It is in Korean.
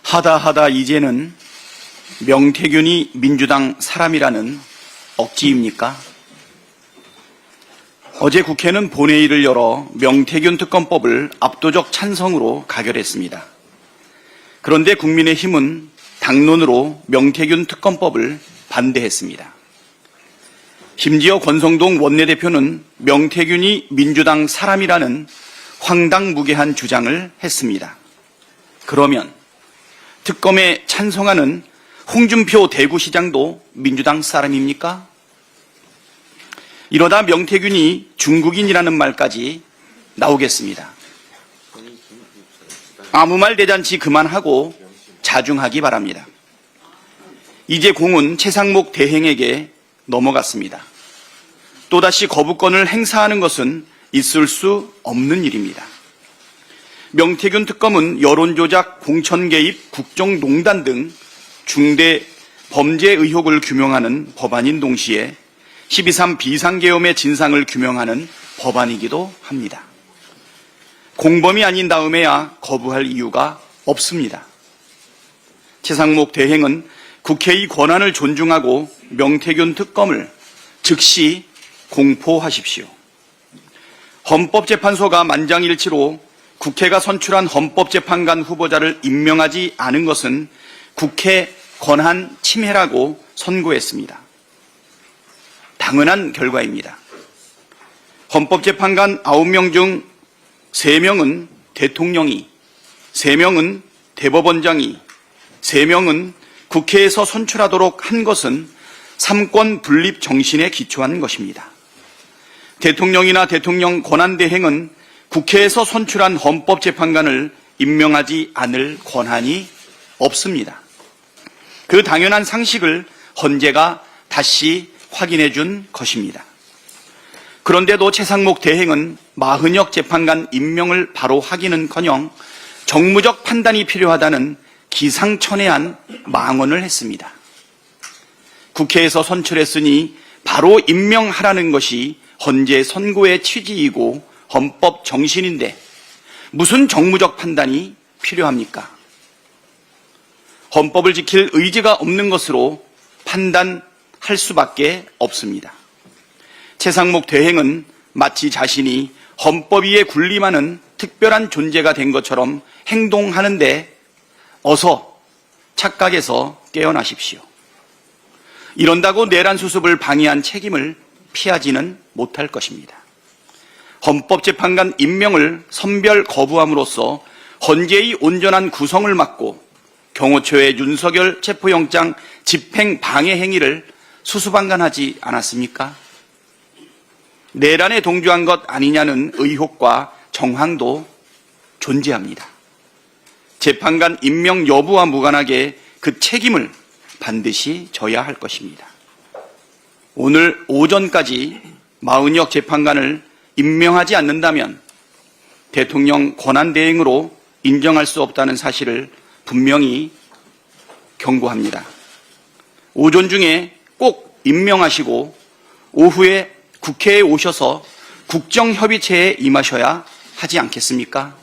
하다 이제는 명태균이 민주당 사람이라는 억지입니까? 어제 국회는 본회의를 열어 명태균 특검법을 압도적 찬성으로 가결했습니다. 그런데 국민의힘은 당론으로 명태균 특검법을 반대했습니다. 심지어 권성동 원내대표는 명태균이 민주당 사람이라는 황당무계한 주장을 했습니다. 그러면 특검에 찬성하는 홍준표 대구시장도 민주당 사람입니까? 이러다 명태균이 중국인이라는 말까지 나오겠습니다. 아무 말 대잔치 그만하고 자중하기 바랍니다. 이제 공은 최상목 대행에게 넘어갔습니다. 또다시 거부권을 행사하는 것은 있을 수 없는 일입니다. 명태균 특검은 여론조작, 공천개입, 국정농단 등 중대 범죄 의혹을 규명하는 법안인 동시에 12.3 비상계엄의 진상을 규명하는 법안이기도 합니다. 공범이 아닌 다음에야 거부할 이유가 없습니다. 최상목 대행은 국회의 권한을 존중하고 명태균 특검을 즉시 공포하십시오. 헌법재판소가 만장일치로 국회가 선출한 헌법재판관 후보자를 임명하지 않은 것은 국회 권한 침해라고 선고했습니다. 당연한 결과입니다. 헌법재판관 9명 중 3명은 대통령이, 3명은 대법원장이, 3명은 국회에서 선출하도록 한 것은 삼권 분립 정신에 기초한 것입니다. 대통령이나 대통령 권한대행은 국회에서 선출한 헌법재판관을 임명하지 않을 권한이 없습니다. 그 당연한 상식을 헌재가 다시 확인해 준 것입니다. 그런데도 최상목 대행은 마흔역 재판관 임명을 바로 하기는커녕 정무적 판단이 필요하다는 기상천외한 망언을 했습니다. 국회에서 선출했으니 바로 임명하라는 것이 헌재 선고의 취지이고 헌법 정신인데 무슨 정무적 판단이 필요합니까? 헌법을 지킬 의지가 없는 것으로 판단할 수밖에 없습니다. 최상목 대행은 마치 자신이 헌법 위에 군림하는 특별한 존재가 된 것처럼 행동하는데 어서 착각에서 깨어나십시오. 이런다고 내란 수습을 방해한 책임을 피하지는 못할 것입니다. 헌법재판관 임명을 선별 거부함으로써 헌재의 온전한 구성을 막고 경호처의 윤석열 체포영장 집행 방해 행위를 수수방관하지 않았습니까? 내란에 동조한 것 아니냐는 의혹과 정황도 존재합니다. 재판관 임명 여부와 무관하게 그 책임을 반드시 져야 할 것입니다. 오늘 오전까지 마흔역 재판관을 임명하지 않는다면 대통령 권한대행으로 인정할 수 없다는 사실을 분명히 경고합니다. 오전 중에 꼭 임명하시고 오후에 국회에 오셔서 국정협의체에 임하셔야 하지 않겠습니까?